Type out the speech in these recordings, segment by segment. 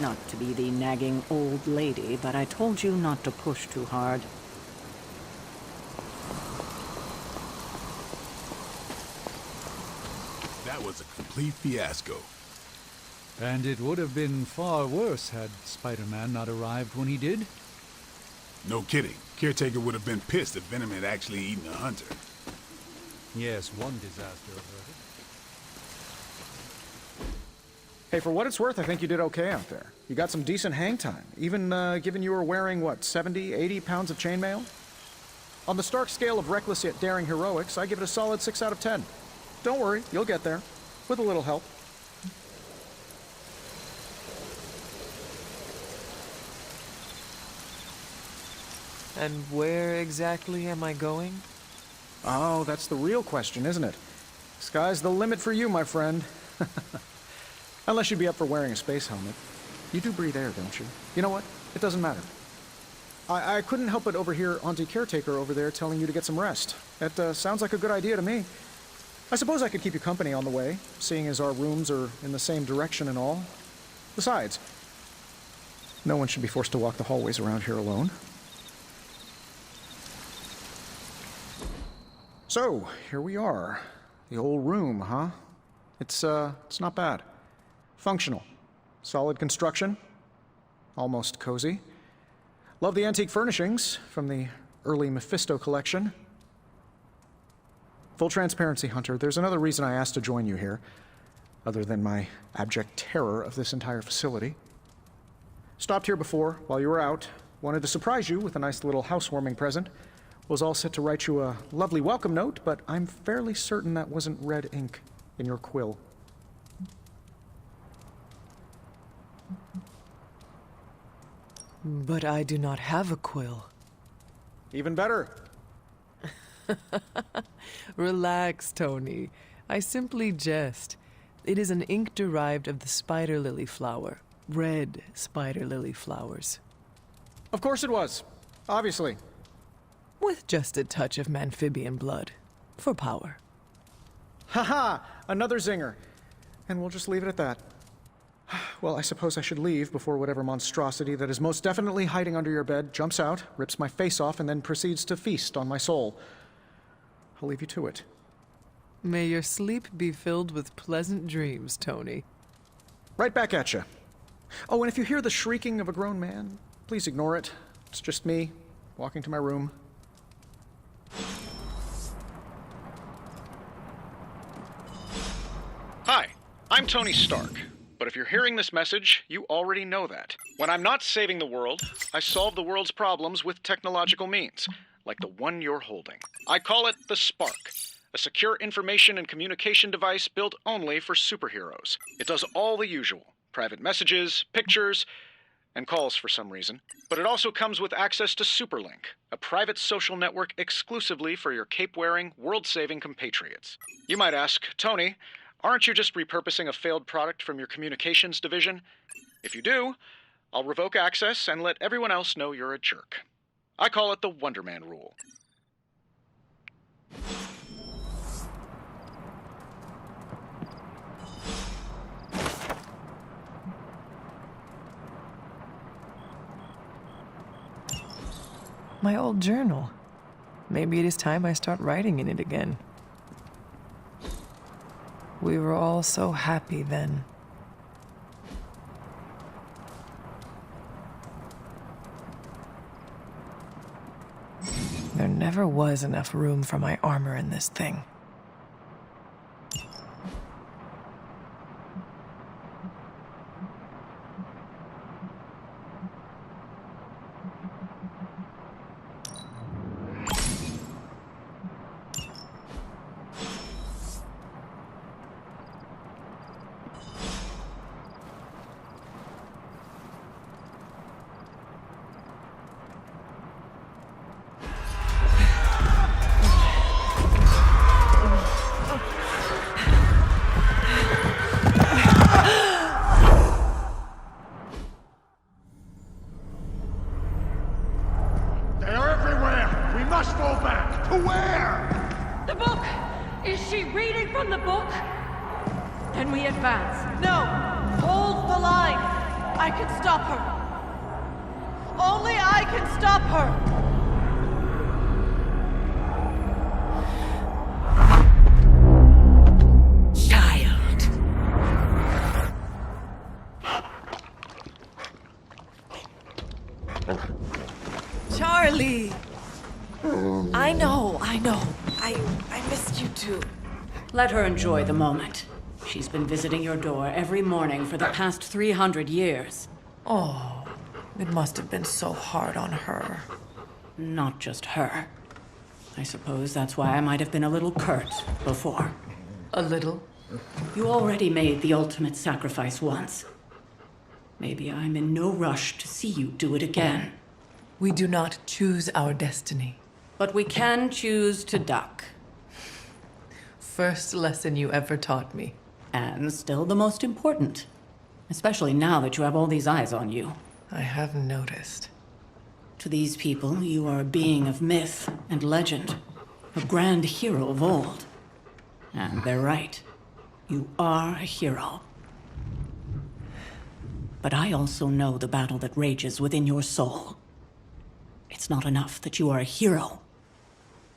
Not to be the nagging old lady, but I told you not to push too hard. That was a complete fiasco. And it would have been far worse had Spider-Man not arrived when he did. No kidding. Caretaker would have been pissed if Venom had actually eaten a hunter. Yes, one disaster averted. Hey, for what it's worth, I think you did okay out there. You got some decent hang time, even given you were wearing, what, 70, 80 pounds of chainmail? On the Stark scale of reckless yet daring heroics, I give it a solid 6 out of 10. Don't worry, you'll get there. With a little help. And where exactly am I going? Oh, that's the real question, isn't it? Sky's the limit for you, my friend. Unless you'd be up for wearing a space helmet. You do breathe air, don't you? You know what? It doesn't matter. I couldn't help but overhear Auntie Caretaker over there telling you to get some rest. That sounds like a good idea to me. I suppose I could keep you company on the way, seeing as our rooms are in the same direction and all. Besides, no one should be forced to walk the hallways around here alone. So, here we are. The old room, huh? It's not bad. Functional. Solid construction. Almost cozy. Love the antique furnishings from the early Mephisto collection. Full transparency, Hunter, there's another reason I asked to join you here, other than my abject terror of this entire facility. Stopped here before, while you were out. Wanted to surprise you with a nice little housewarming present. Was all set to write you a lovely welcome note, but I'm fairly certain that wasn't red ink in your quill. But I do not have a quill. Even better. Relax, Tony. I simply jest. It is an ink derived of the spider lily flower. Red spider lily flowers. Of course it was. Obviously. With just a touch of amphibian blood. For power. Haha! Another zinger. And we'll just leave it at that. Well, I suppose I should leave before whatever monstrosity that is most definitely hiding under your bed jumps out, rips my face off, and then proceeds to feast on my soul. I'll leave you to it. May your sleep be filled with pleasant dreams, Tony. Right back at you. Oh, and if you hear the shrieking of a grown man, please ignore it. It's just me, walking to my room. Hi, I'm Tony Stark. But if you're hearing this message, you already know that. When I'm not saving the world, I solve the world's problems with technological means, like the one you're holding. I call it the Spark, a secure information and communication device built only for superheroes. It does all the usual, private messages, pictures, and calls for some reason. But it also comes with access to Superlink, a private social network exclusively for your cape-wearing, world-saving compatriots. You might ask, Tony, aren't you just repurposing a failed product from your communications division? If you do, I'll revoke access and let everyone else know you're a jerk. I call it the Wonder Man rule. My old journal. Maybe it is time I start writing in it again. We were all so happy then. There never was enough room for my armor in this thing. Then we advance. No! Hold the line! I can stop her. Only I can stop her. Charlie! I know. I missed you too. Let her enjoy the moment. She's been visiting your door every morning for the past 300 years. Oh, it must have been so hard on her. Not just her. I suppose that's why I might have been a little curt before. A little? You already made the ultimate sacrifice once. Maybe I'm in no rush to see you do it again. We do not choose our destiny. But we can choose to duck. First lesson you ever taught me. And still the most important. Especially now that you have all these eyes on you. I have noticed. To these people, you are a being of myth and legend. A grand hero of old. And they're right. You are a hero. But I also know the battle that rages within your soul. It's not enough that you are a hero.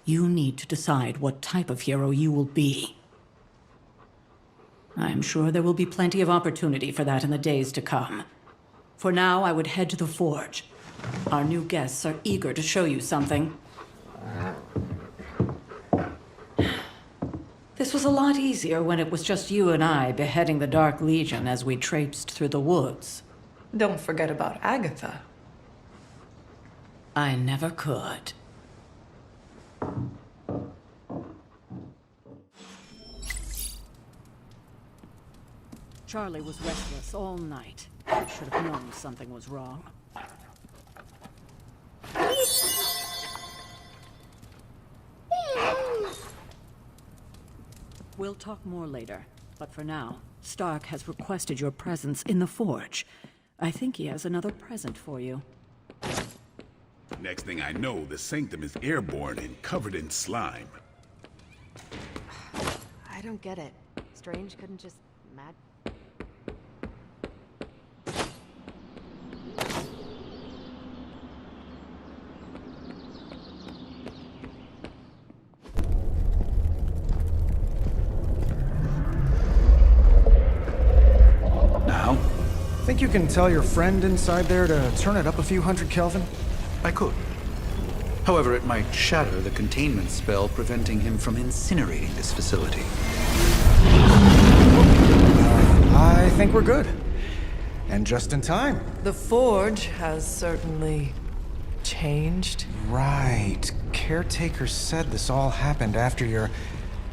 You need to decide what type of hero you will be. I'm sure there will be plenty of opportunity for that in the days to come. For now, I would head to the forge. Our new guests are eager to show you something. This was a lot easier when it was just you and I beheading the Dark Legion as we traipsed through the woods. Don't forget about Agatha. I never could. Charlie was restless all night. I should have known something was wrong. We'll talk more later, but for now, Stark has requested your presence in the forge. I think he has another present for you. Next thing I know, the sanctum is airborne and covered in slime. I don't get it. Strange couldn't just mad. Now? Think you can tell your friend inside there to turn it up a few hundred Kelvin? I could. However, it might shatter the containment spell preventing him from incinerating this facility. I think we're good. And just in time. The forge has certainly changed. Right. Caretaker said this all happened after your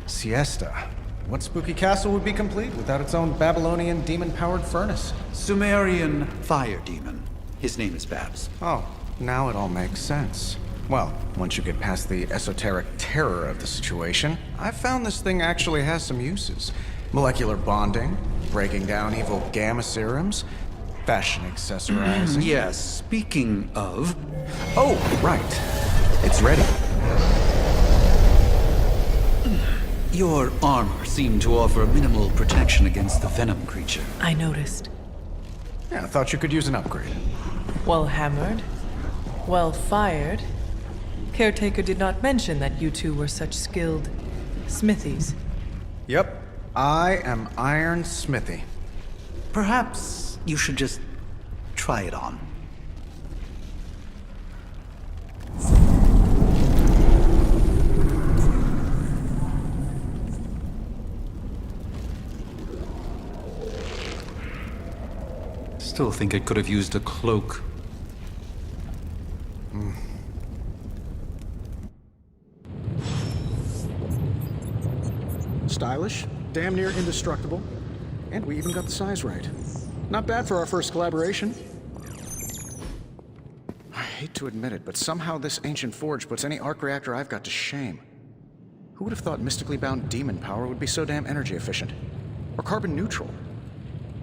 siesta. What spooky castle would be complete without its own Babylonian demon-powered furnace? Sumerian fire demon. His name is Babs. Oh, now it all makes sense. Well, once you get past the esoteric terror of the situation, I've found this thing actually has some uses. Molecular bonding, breaking down evil gamma serums, fashion accessorizing. Yes, speaking of... Oh, right. It's ready. Your armor seemed to offer minimal protection against the venom creature. I noticed. Yeah, I thought you could use an upgrade. Well hammered. Well fired. Caretaker did not mention that you two were such skilled smithies. Yep. I am Iron Smithy. Perhaps you should just try it on. Still think it could have used a cloak. Stylish, damn near indestructible, and we even got the size right. Not bad for our first collaboration. I hate to admit it, but somehow this ancient forge puts any arc reactor I've got to shame. Who would have thought mystically bound demon power would be so damn energy efficient? Or carbon neutral?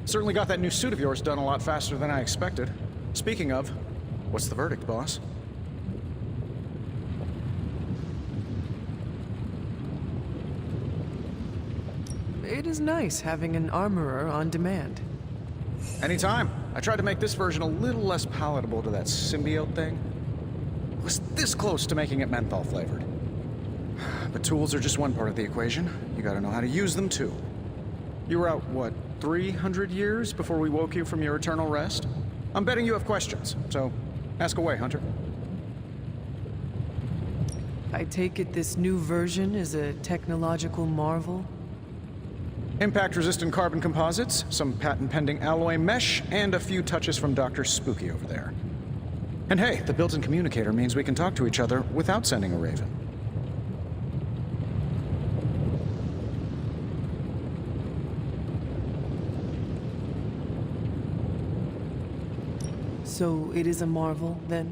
Certainly got that new suit of yours done a lot faster than I expected. Speaking of, what's the verdict, boss? It is nice having an armorer on demand. Anytime. I tried to make this version a little less palatable to that symbiote thing. It was this close to making it menthol flavored. But tools are just one part of the equation. You gotta know how to use them too. You were out, what, 300 years before we woke you from your eternal rest? I'm betting you have questions, so ask away, Hunter. I take it this new version is a technological marvel? Impact-resistant carbon composites, some patent-pending alloy mesh, and a few touches from Dr. Spooky over there. And hey, the built-in communicator means we can talk to each other without sending a raven. So it is a marvel, then?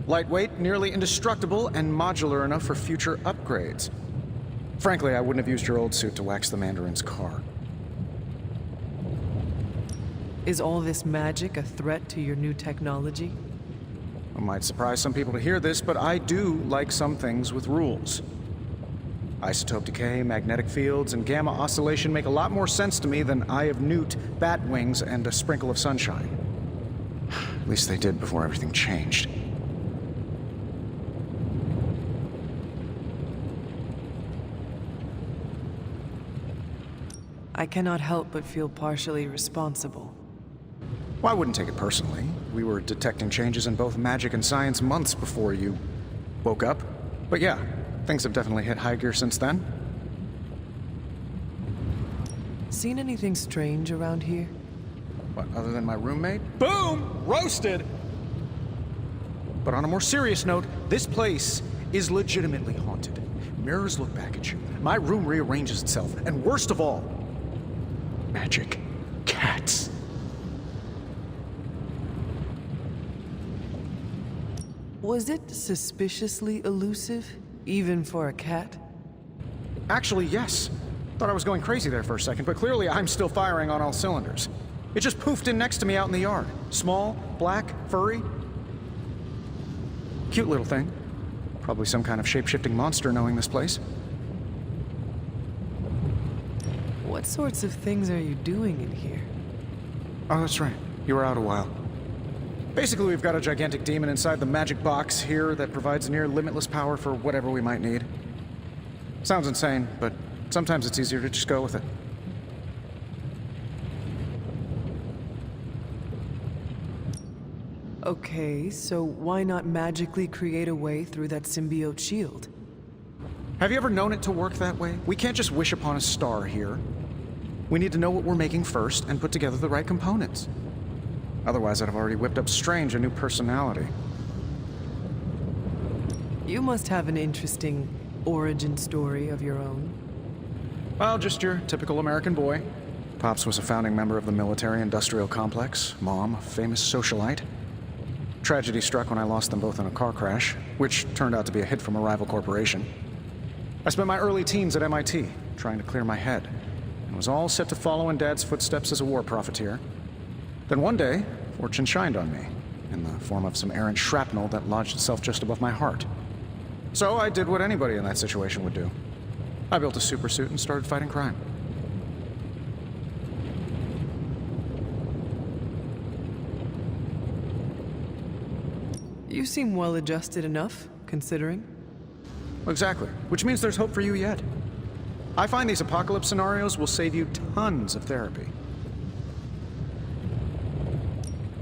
Lightweight, nearly indestructible, and modular enough for future upgrades. Frankly, I wouldn't have used your old suit to wax the Mandarin's car. Is all this magic a threat to your new technology? It might surprise some people to hear this, but I do like some things with rules. Isotope decay, magnetic fields, and gamma oscillation make a lot more sense to me than Eye of Newt, bat wings, and a sprinkle of sunshine. At least they did before everything changed. I cannot help but feel partially responsible. Well, I wouldn't take it personally. We were detecting changes in both magic and science months before you woke up. But yeah, things have definitely hit high gear since then. Seen anything strange around here? What, other than my roommate? Boom! Roasted! But on a more serious note, this place is legitimately haunted. Mirrors look back at you. My room rearranges itself. And worst of all, magic cats. Was it suspiciously elusive, even for a cat? Actually, yes. Thought I was going crazy there for a second, but clearly I'm still firing on all cylinders. It just poofed in next to me out in the yard. Small, black, furry. Cute little thing. Probably some kind of shape-shifting monster knowing this place. What sorts of things are you doing in here? Oh, that's right. You were out a while. Basically, we've got a gigantic demon inside the magic box here that provides near limitless power for whatever we might need. Sounds insane, but sometimes it's easier to just go with it. Okay, so why not magically create a way through that symbiote shield? Have you ever known it to work that way? We can't just wish upon a star here. We need to know what we're making first and put together the right components. Otherwise, I'd have already whipped up Strange a new personality. You must have an interesting origin story of your own. Well, just your typical American boy. Pops was a founding member of the military-industrial complex. Mom, a famous socialite. Tragedy struck when I lost them both in a car crash, which turned out to be a hit from a rival corporation. I spent my early teens at MIT, trying to clear my head, and was all set to follow in Dad's footsteps as a war profiteer. Then one day, fortune shined on me, in the form of some errant shrapnel that lodged itself just above my heart. So I did what anybody in that situation would do. I built a supersuit and started fighting crime. You seem well adjusted enough, considering. Exactly, which means there's hope for you yet. I find these apocalypse scenarios will save you tons of therapy.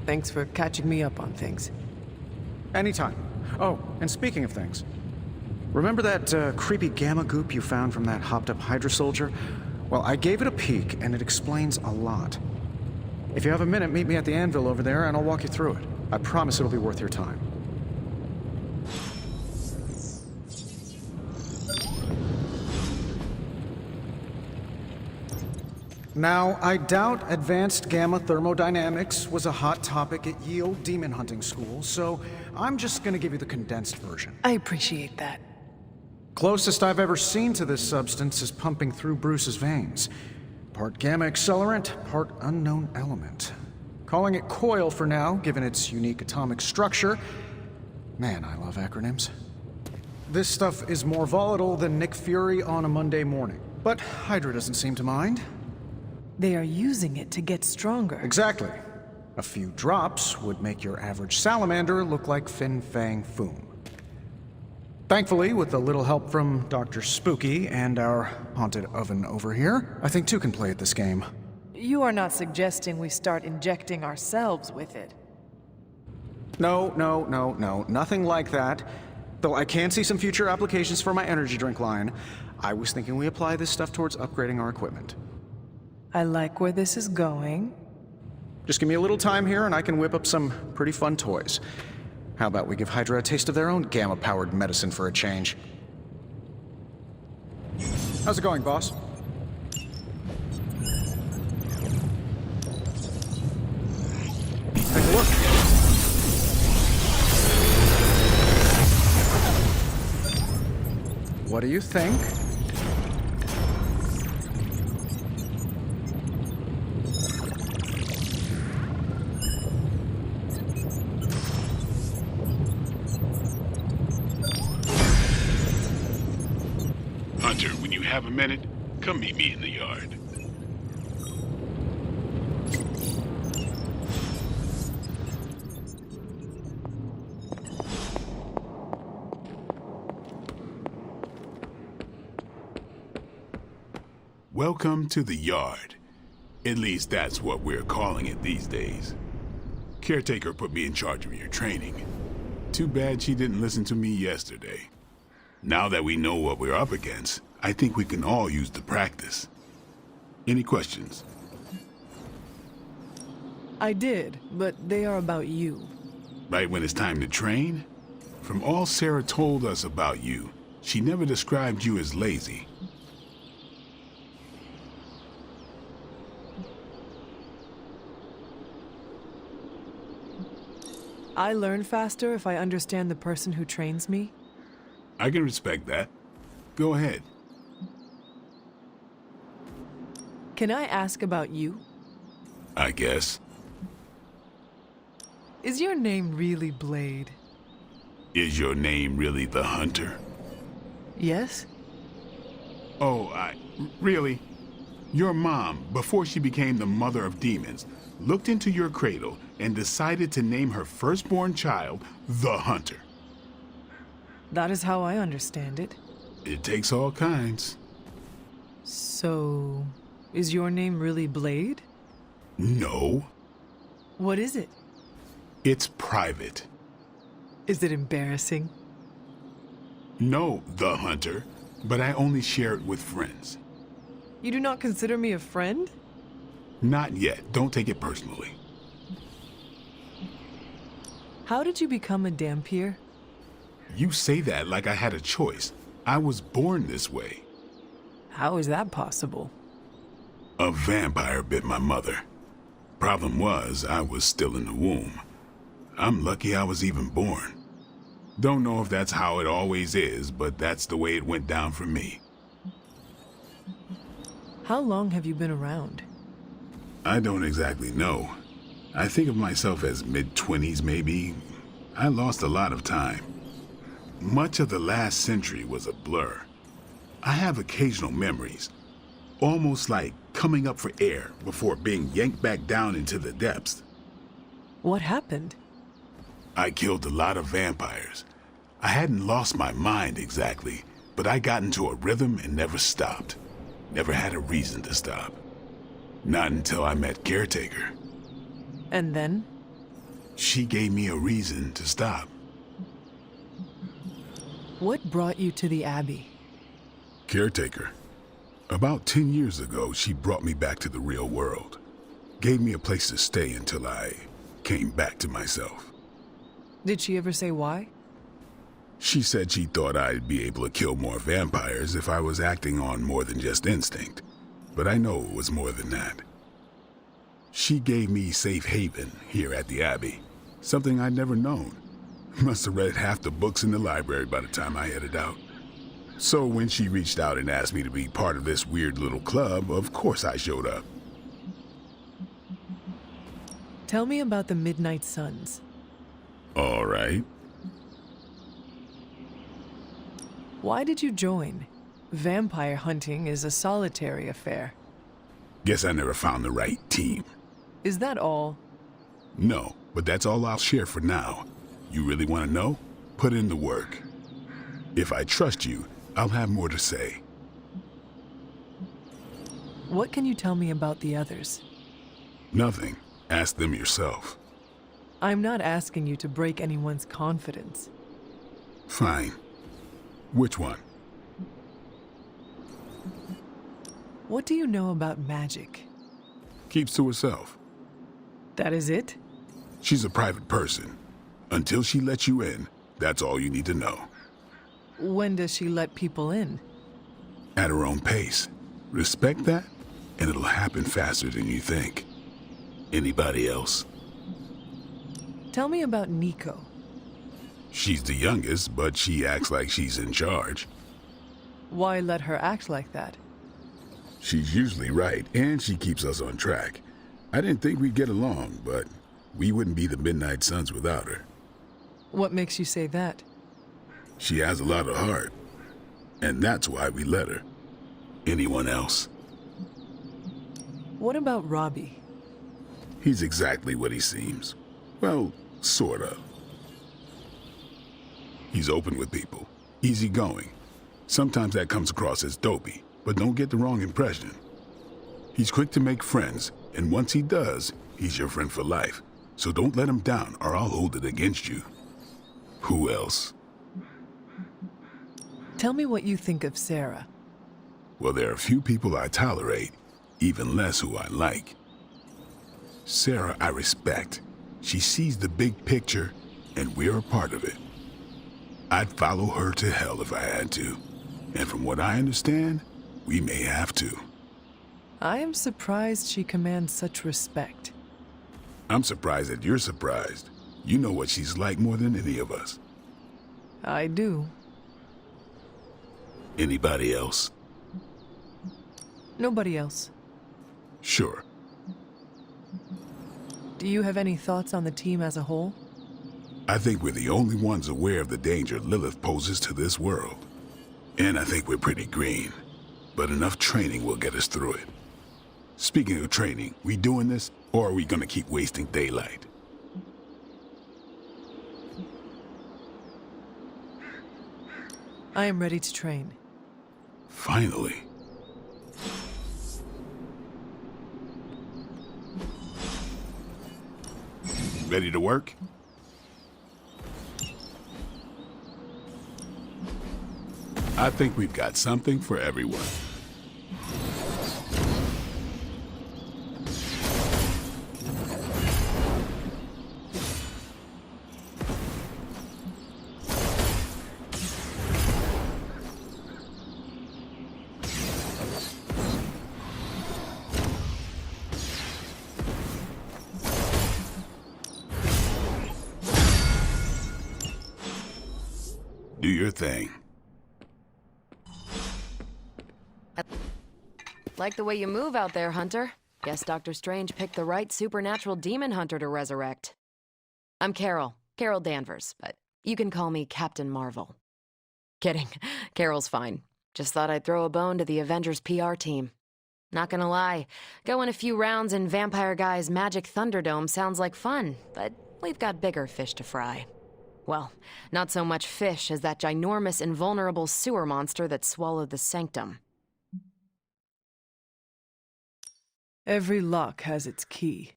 Thanks for catching me up on things. Anytime. Oh, and speaking of things, remember that creepy gamma goop you found from that hopped-up Hydra soldier? Well, I gave it a peek, and it explains a lot. If you have a minute, meet me at the anvil over there, and I'll walk you through it. I promise it'll be worth your time. Now, I doubt advanced gamma thermodynamics was a hot topic at Yield Demon Hunting School, so I'm just gonna give you the condensed version. I appreciate that. Closest I've ever seen to this substance is pumping through Bruce's veins. Part gamma accelerant, part unknown element. Calling it Coil for now, given its unique atomic structure. Man, I love acronyms. This stuff is more volatile than Nick Fury on a Monday morning. But Hydra doesn't seem to mind. They are using it to get stronger. Exactly. A few drops would make your average salamander look like Fin Fang Foom. Thankfully, with a little help from Dr. Spooky and our haunted oven over here, I think two can play at this game. You are not suggesting we start injecting ourselves with it. No, nothing like that. Though I can see some future applications for my energy drink line. I was thinking we apply this stuff towards upgrading our equipment. I like where this is going. Just give me a little time here and I can whip up some pretty fun toys. How about we give Hydra a taste of their own gamma-powered medicine for a change? How's it going, boss? Take a look. What do you think? Hunter, when you have a minute, come meet me in the yard. Welcome to the yard. At least that's what we're calling it these days. Caretaker put me in charge of your training. Too bad she didn't listen to me yesterday. Now that we know what we're up against, I think we can all use the practice. Any questions? I did, but they are about you. Right when it's time to train? From all Sarah told us about you, she never described you as lazy. I learn faster if I understand the person who trains me. I can respect that. Go ahead. Can I ask about you? I guess. Is your name really Blade? Is your name really the Hunter? Yes? Oh, really? Your mom, before she became the mother of demons, looked into your cradle and decided to name her firstborn child the Hunter. That is how I understand it. It takes all kinds. So, is your name really Blade? No, What is it? it's private. Is it embarrassing? No, the Hunter, but I only share it with friends. You do not consider me a friend? Not yet. Don't take it personally. How did you become a Dampier? You say that like I had a choice. I was born this way. How is that possible? A vampire bit my mother. Problem was, I was still in the womb. I'm lucky I was even born. Don't know if that's how it always is, but that's the way it went down for me. How long have you been around? I don't exactly know. I think of myself as mid-20s, maybe. I lost a lot of time. Much of the last century was a blur. I have occasional memories, almost like coming up for air before being yanked back down into the depths. What happened? I killed a lot of vampires. I hadn't lost my mind exactly, but I got into a rhythm and never stopped. Never had a reason to stop. Not until I met Caretaker. And then? She gave me a reason to stop. What brought you to the Abbey? Caretaker. About 10 years ago, she brought me back to the real world. Gave me a place to stay until I came back to myself. Did she ever say why? She said she thought I'd be able to kill more vampires if I was acting on more than just instinct. But I know it was more than that. She gave me safe haven here at the Abbey. Something I'd never known. Must have read half the books in the library by the time I headed out. So when she reached out and asked me to be part of this weird little club, of course I showed up. Tell me about the Midnight Suns. All right. Why did you join? Vampire hunting is a solitary affair. Guess I never found the right team. Is that all? No, but that's all I'll share for now. You really want to know? Put in the work. If I trust you, I'll have more to say. What can you tell me about the others? Nothing. Ask them yourself. I'm not asking you to break anyone's confidence. Fine. Which one? What do you know about magic? Keeps to herself. That is it? She's a private person. Until she lets you in, that's all you need to know. When does she let people in? At her own pace. Respect that, and it'll happen faster than you think. Anybody else? Tell me about Nico. She's the youngest, but she acts like she's in charge. Why let her act like that? She's usually right, and she keeps us on track. I didn't think we'd get along, but we wouldn't be the Midnight Suns without her. What makes you say that? She has a lot of heart, and that's why we let her. Anyone else? What about Robbie? He's exactly what he seems. Well, sort of. He's open with people, easygoing. Sometimes that comes across as dopey, but don't get the wrong impression. He's quick to make friends, and once he does, he's your friend for life. So don't let him down, or I'll hold it against you. Who else? Tell me what you think of Sarah. Well, there are a few people I tolerate, even less who I like. Sarah, I respect. She sees the big picture, and we're a part of it. I'd follow her to hell if I had to. And from what I understand, we may have to. I am surprised she commands such respect. I'm surprised that you're surprised. You know what she's like more than any of us. I do. Anybody else? Nobody else. Sure. Do you have any thoughts on the team as a whole? I think we're the only ones aware of the danger Lilith poses to this world. And I think we're pretty green. But enough training will get us through it. Speaking of training, we doing this, or are we gonna keep wasting daylight? I am ready to train. Finally. Ready to work? I think we've got something for everyone. Do your thing. Like the way you move out there, Hunter. Guess Dr. Strange picked the right supernatural demon hunter to resurrect. I'm Carol Danvers, but you can call me Captain Marvel. Kidding, Carol's fine. Just thought I'd throw a bone to the Avengers PR team. Not gonna lie, going a few rounds in Vampire Guy's Magic Thunderdome sounds like fun, but we've got bigger fish to fry. Well, not so much fish as that ginormous invulnerable sewer monster that swallowed the Sanctum. Every lock has its key.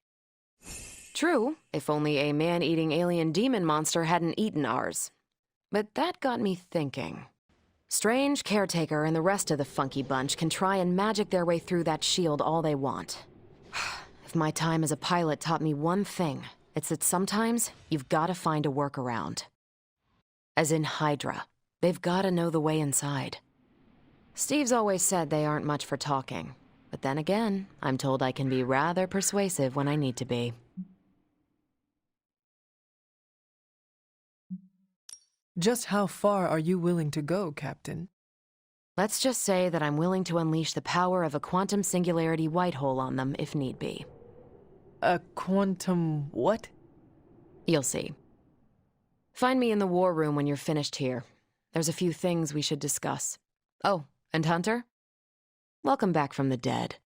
True, if only a man-eating alien demon monster hadn't eaten ours. But that got me thinking. Strange, Caretaker, and the rest of the funky bunch can try and magic their way through that shield all they want. If my time as a pilot taught me one thing, it's that sometimes you've got to find a workaround. As in Hydra, they've got to know the way inside. Steve's always said they aren't much for talking. But then again, I'm told I can be rather persuasive when I need to be. Just how far are you willing to go, Captain? Let's just say that I'm willing to unleash the power of a quantum singularity white hole on them if need be. A quantum what? You'll see. Find me in the war room when you're finished here. There's a few things we should discuss. Oh, and Hunter? Welcome back from the dead.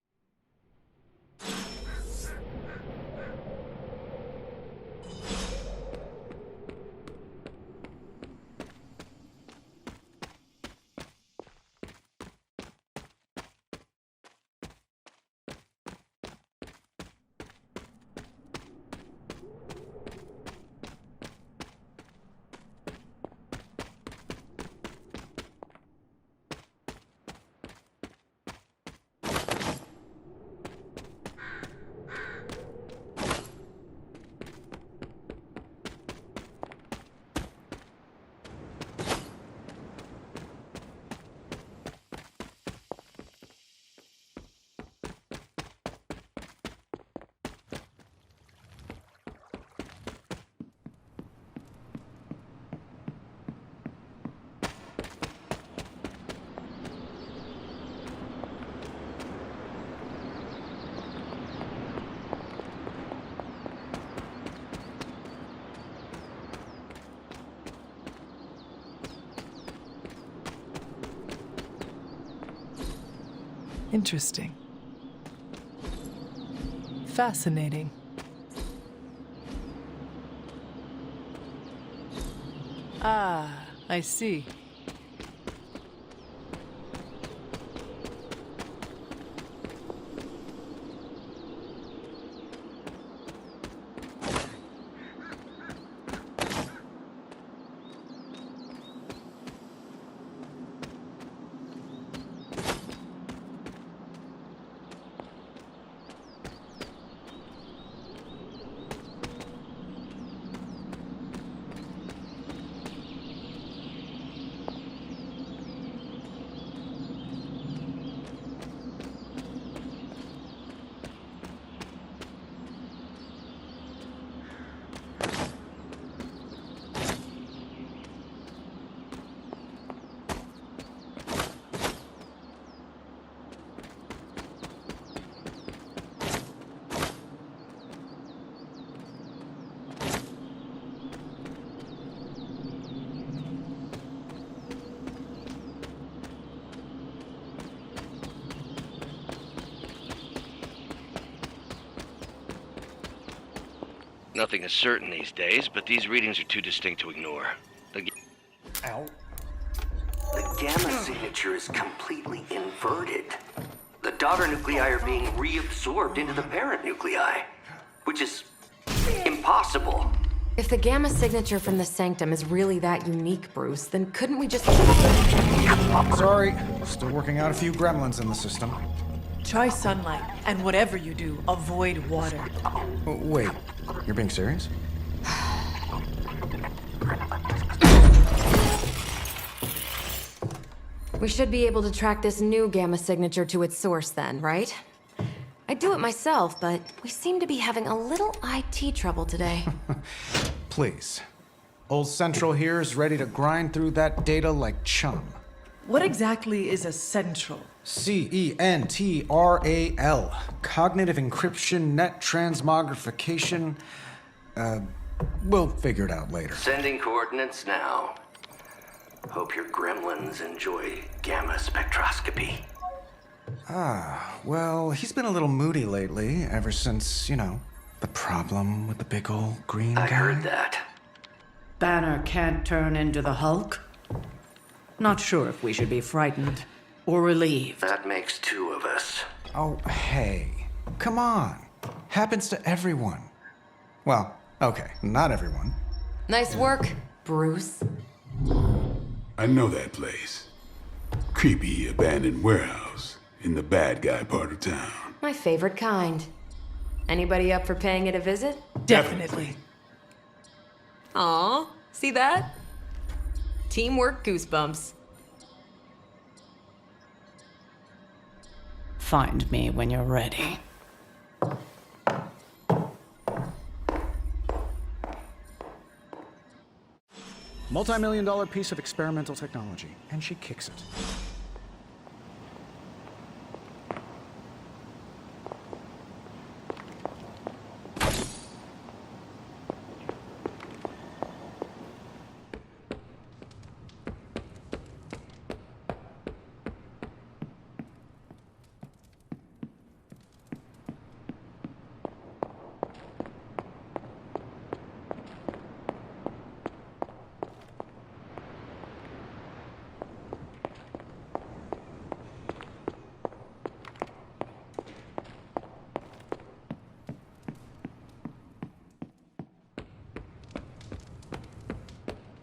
Interesting. Fascinating. Ah, I see. Nothing is certain these days, but these readings are too distinct to ignore. Ow. The gamma signature is completely inverted. The daughter nuclei are being reabsorbed into the parent nuclei, which is impossible. If the gamma signature from the Sanctum is really that unique, Bruce, then couldn't we just... Sorry, still working out a few gremlins in the system. Try sunlight, and whatever you do, avoid water. Oh, wait, you're being serious? We should be able to track this new gamma signature to its source then, right? I'd do it myself, but we seem to be having a little IT trouble today. Please. Old Central here is ready to grind through that data like chum. What exactly is a central? CENTRAL. Cognitive encryption, net transmogrification. We'll figure it out later. Sending coordinates now. Hope your gremlins enjoy gamma spectroscopy. Well, he's been a little moody lately, ever since, the problem with the big old green guy. I heard that. Banner can't turn into the Hulk? Not sure if we should be frightened or relieved. That makes two of us. Oh, hey. Come on. Happens to everyone. Well, okay, not everyone. Nice work, Bruce. I know that place. Creepy abandoned warehouse in the bad guy part of town. My favorite kind. Anybody up for paying it a visit? Definitely. Aw, see that? Teamwork goosebumps. Find me when you're ready. Multi-million-dollar piece of experimental technology, and she kicks it.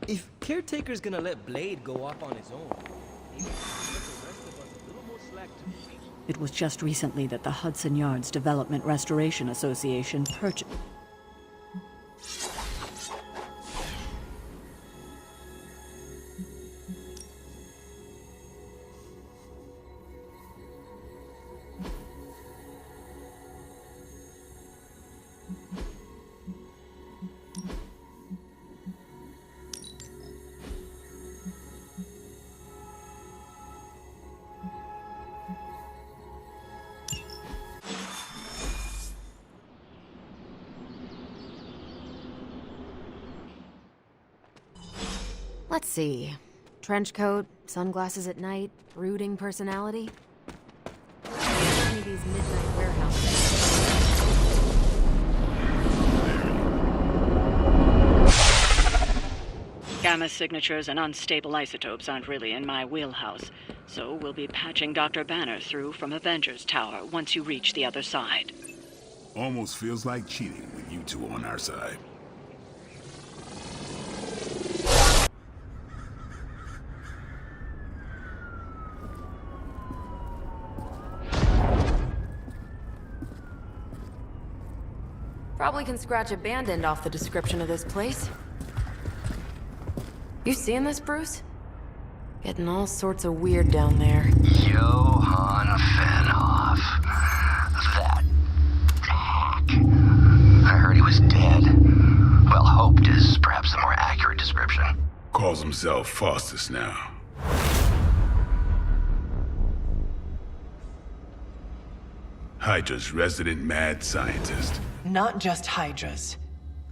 If Caretaker's gonna let Blade go off on his own, maybe he should let the rest of us a little more slack too. It was just recently that the Hudson Yards Development Restoration Association purchased... Let's see. Trench coat, sunglasses at night, brooding personality. Gamma signatures and unstable isotopes aren't really in my wheelhouse, so we'll be patching Dr. Banner through from Avengers Tower once you reach the other side. Almost feels like cheating with you two on our side. Probably can scratch abandoned off the description of this place. You seeing this, Bruce? Getting all sorts of weird down there. Johann Fenhoff. That hack. I heard he was dead. Well, hoped is perhaps the more accurate description. Calls himself Faustus now. Hydra's resident mad scientist. Not just Hydras.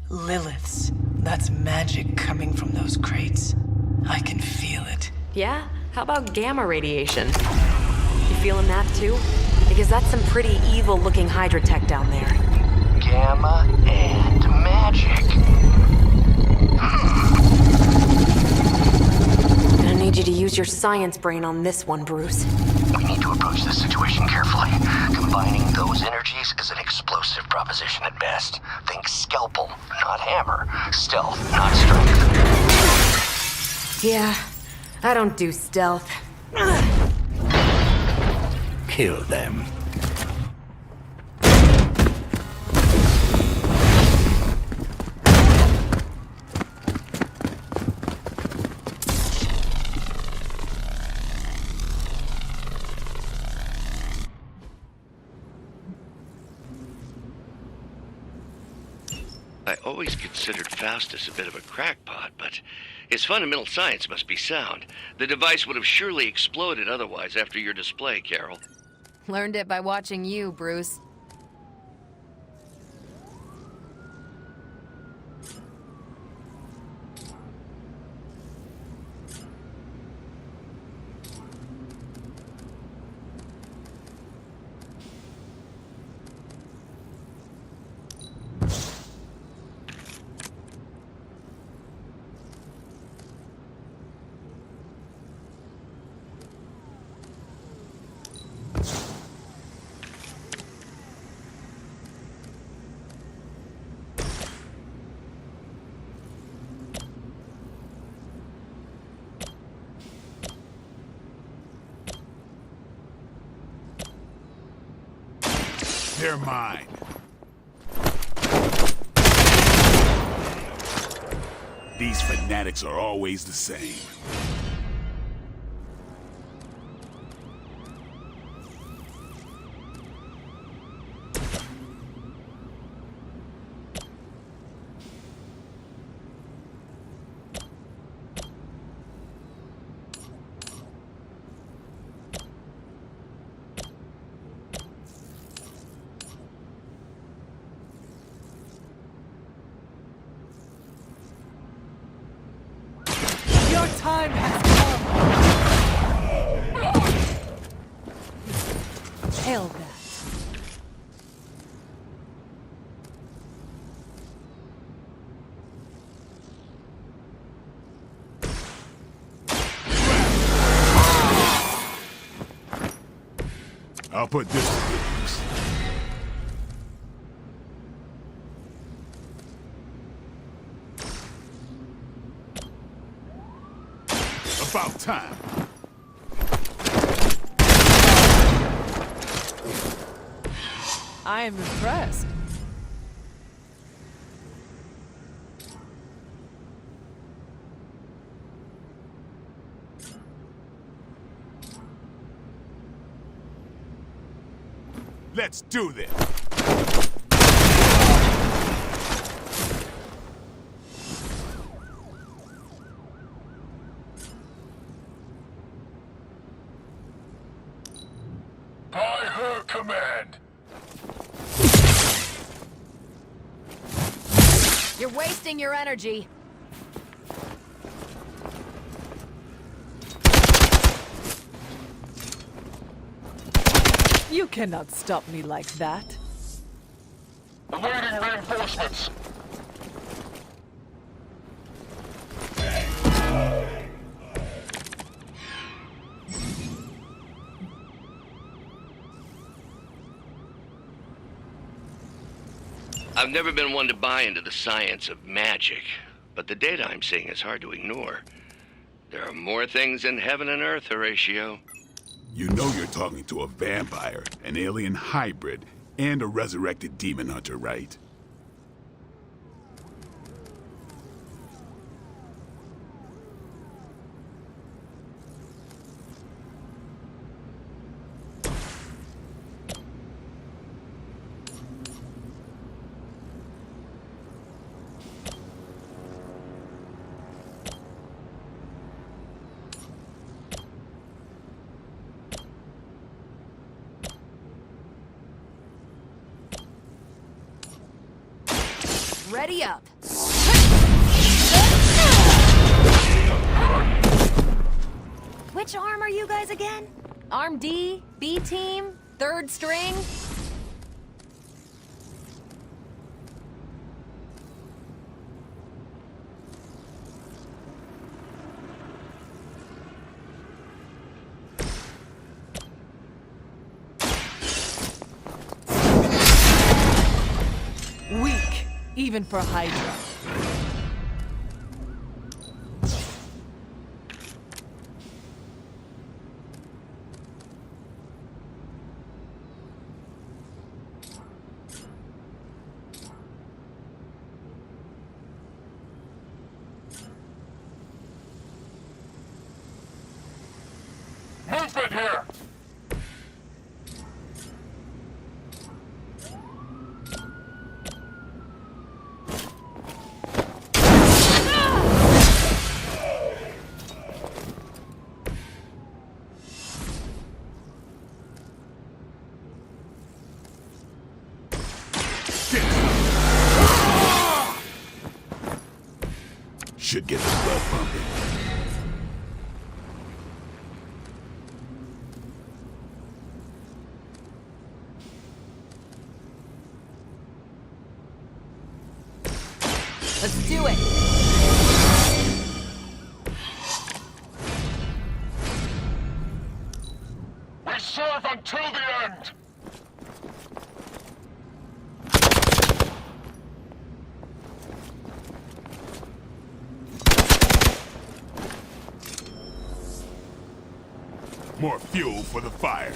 Liliths. That's magic coming from those crates. I can feel it. Yeah? How about gamma radiation? You feeling that too? Because that's some pretty evil-looking Hydra tech down there. Gamma and magic. Gonna need you to use your science brain on this one, Bruce. We need to approach this situation carefully. Combining those energies is an explosive proposition at best. Think scalpel, not hammer. Stealth, not strength. Yeah, I don't do stealth. Kill them. I always considered Faustus a bit of a crackpot, but his fundamental science must be sound. The device would have surely exploded otherwise after your display, Carol. Learned it by watching you, Bruce. They're mine. These fanatics are always the same. Your time has come! Hail that. I'll put this to good use. About time. I am impressed. Let's do this. By her command. You're wasting your energy. You cannot stop me like that. Awaiting reinforcements. I've never been one to buy into the science of magic, but the data I'm seeing is hard to ignore. There are more things in heaven and earth, Horatio. You know you're talking to a vampire, an alien hybrid, and a resurrected demon hunter, right? Ready up. Which arm are you guys again? Arm D, B team, third string? Weak, even for Hydra. Movement here! Should get the blood pumping. Let's do it. We serve until the end! More fuel for the fire.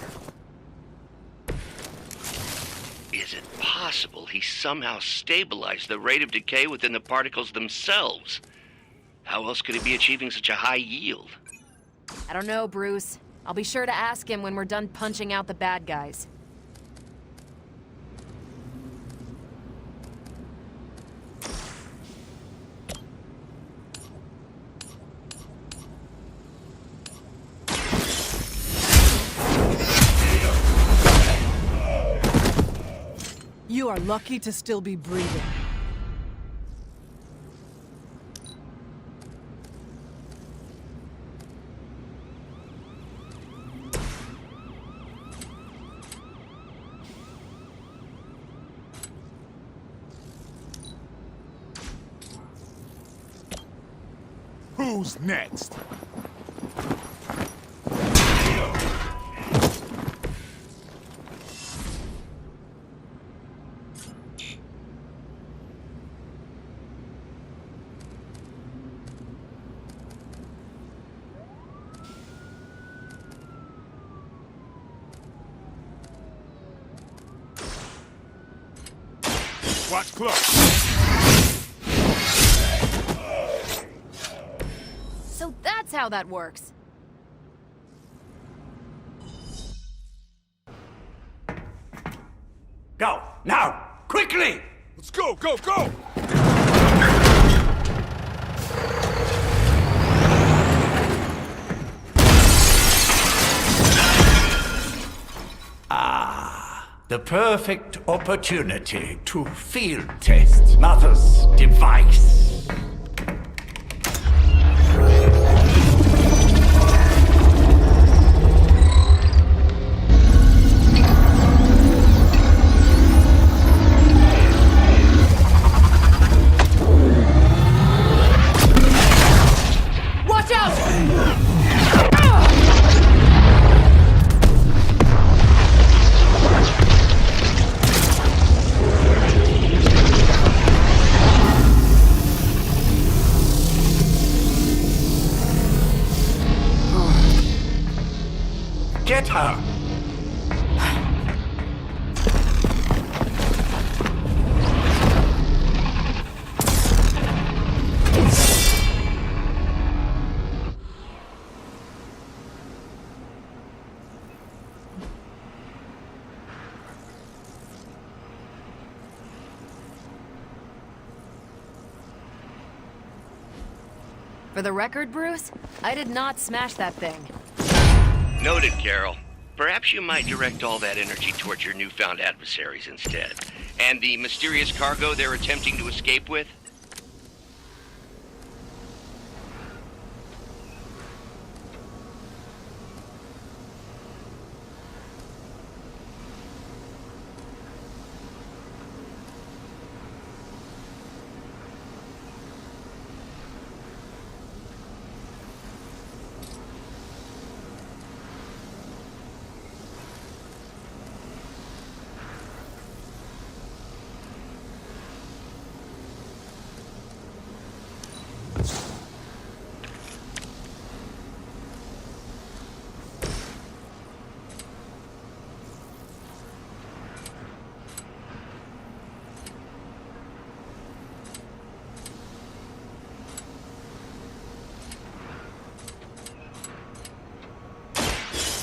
Is it possible he somehow stabilized the rate of decay within the particles themselves? How else could he be achieving such a high yield? I don't know, Bruce. I'll be sure to ask him when we're done punching out the bad guys. You are lucky to still be breathing. Who's next? Watch close. So that's how that works. Go! Now! Quickly! Let's go, go, go! The perfect opportunity to field test Mother's device. Watch out! For the record, Bruce, I did not smash that thing. Noted, Carol. Perhaps you might direct all that energy towards your newfound adversaries instead. And the mysterious cargo they're attempting to escape with?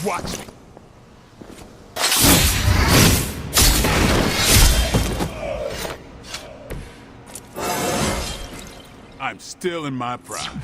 Watch me. I'm still in my prime.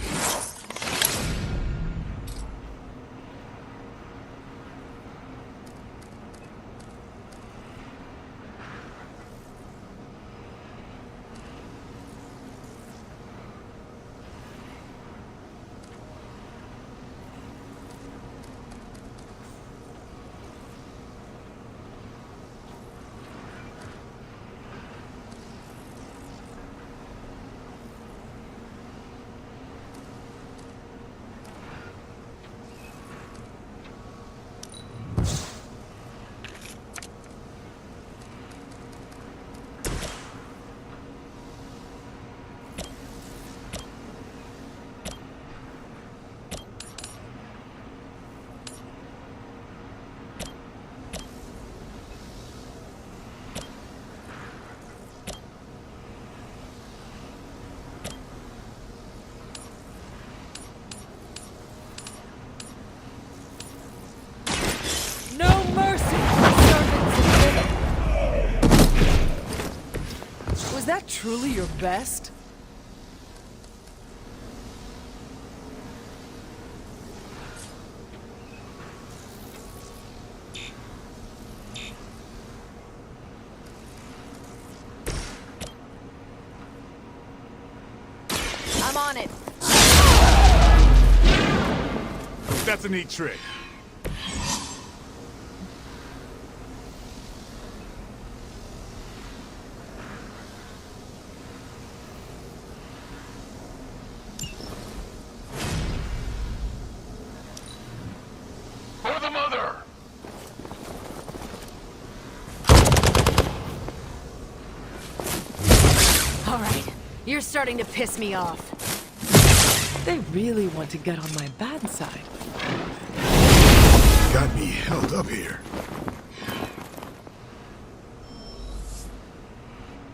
No mercy for servants of Venom. Was that truly your best? I'm on it. That's a neat trick. For the mother! All right, you're starting to piss me off. They really want to get on my bad side. Got me held up here.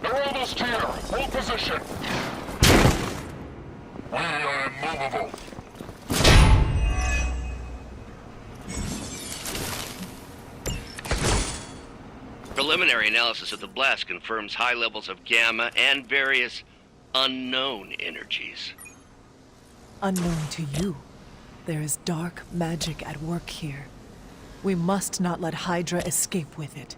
They're almost here! Hold position! We are immovable! Preliminary analysis of the blast confirms high levels of gamma and various unknown energies. Unknown to you, there is dark magic at work here. We must not let Hydra escape with it.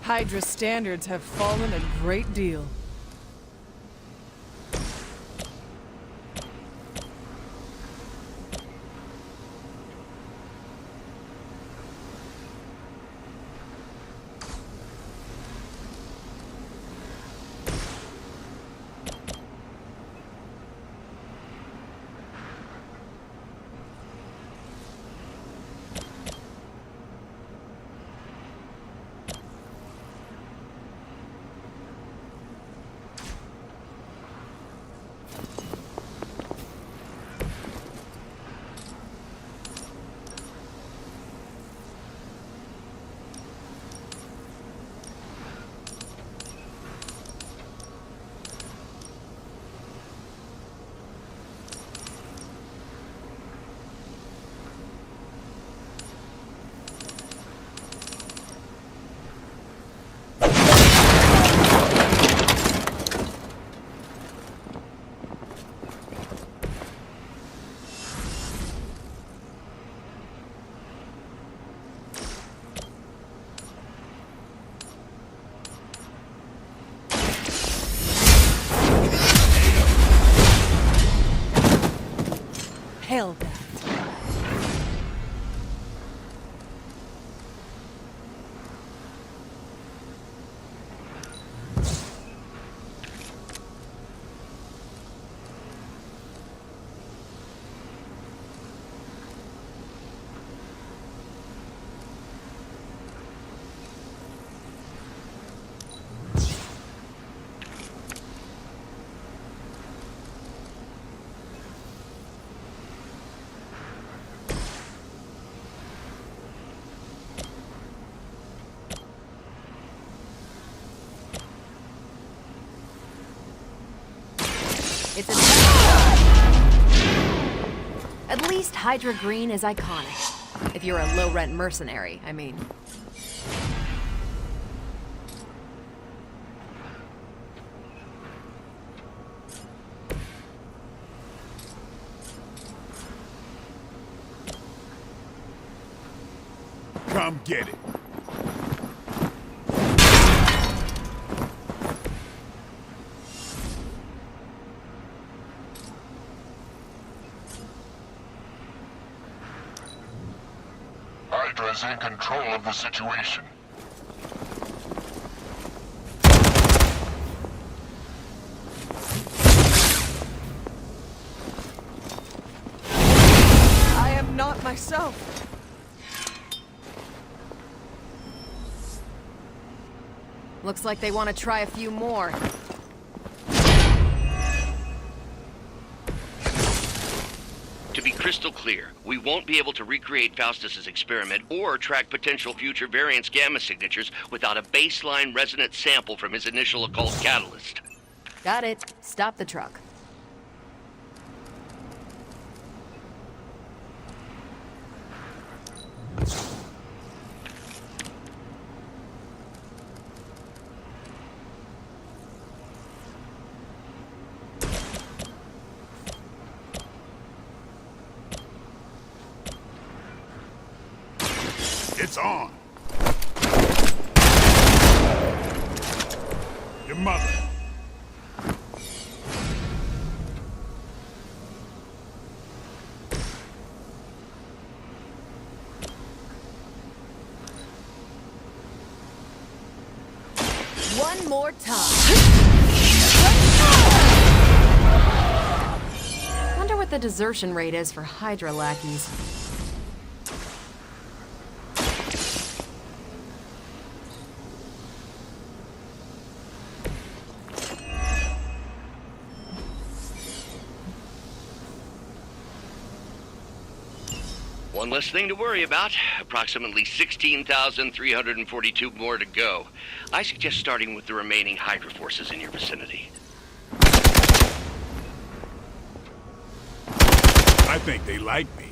Hydra's standards have fallen a great deal. It's a... At least Hydra Green is iconic. If you're a low-rent mercenary, I mean. Come get it. Hydra's in control of the situation. I am not myself. Looks like they want to try a few more. To be crystal clear, we won't be able to recreate Faustus's experiment or track potential future variants' gamma signatures without a baseline resonant sample from his initial occult catalyst. Got it. Stop the truck. It's on. Your mother. One more time. Wonder what the desertion rate is for Hydra lackeys. One less thing to worry about. Approximately 16,342 more to go. I suggest starting with the remaining Hydra forces in your vicinity. I think they like me.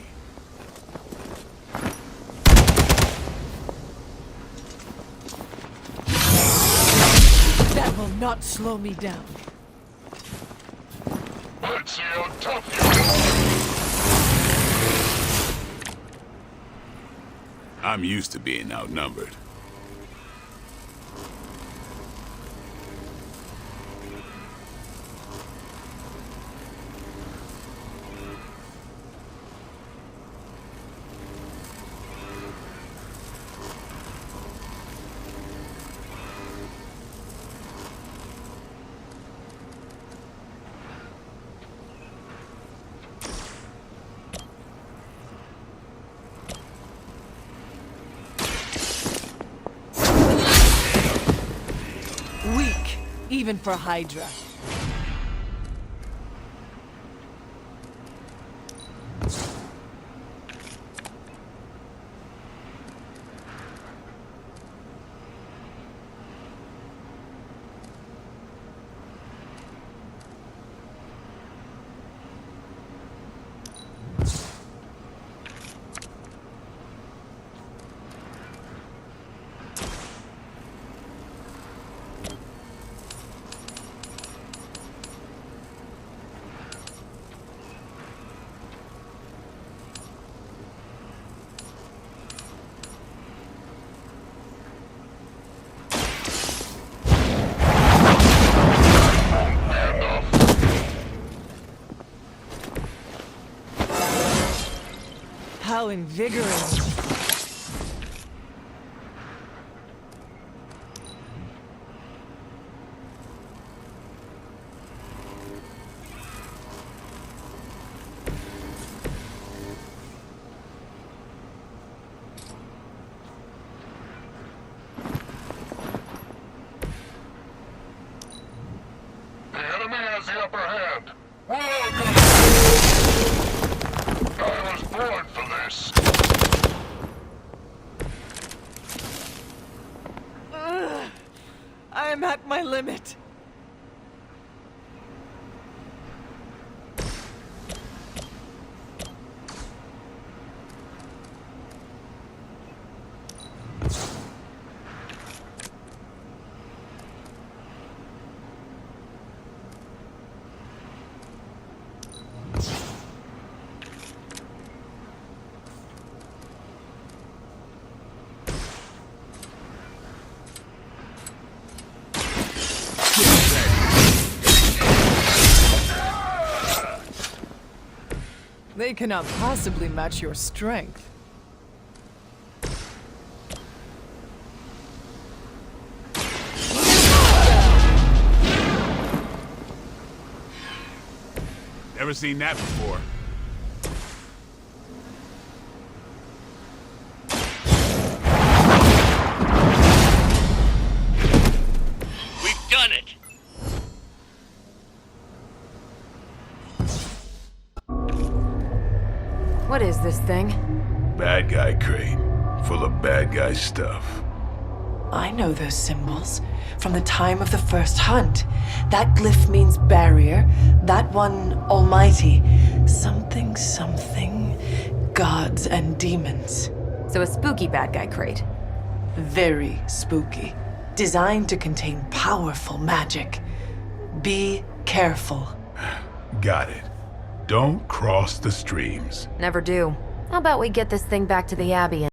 That will not slow me down. Let's see how tough you are. I'm used to being outnumbered. Weak, even for Hydra. How invigorating. The enemy has the upper hand. I was born for this. I am at my limit. They cannot possibly match your strength. Never seen that before. We've done it! What is this thing? Bad guy crate. Full of bad guy stuff. I know those symbols from the time of the first hunt. That glyph means barrier, that one almighty. Something, something, gods and demons. So a spooky bad guy crate. Very spooky. Designed to contain powerful magic. Be careful. Got it. Don't cross the streams. Never do. How about we get this thing back to the Abbey and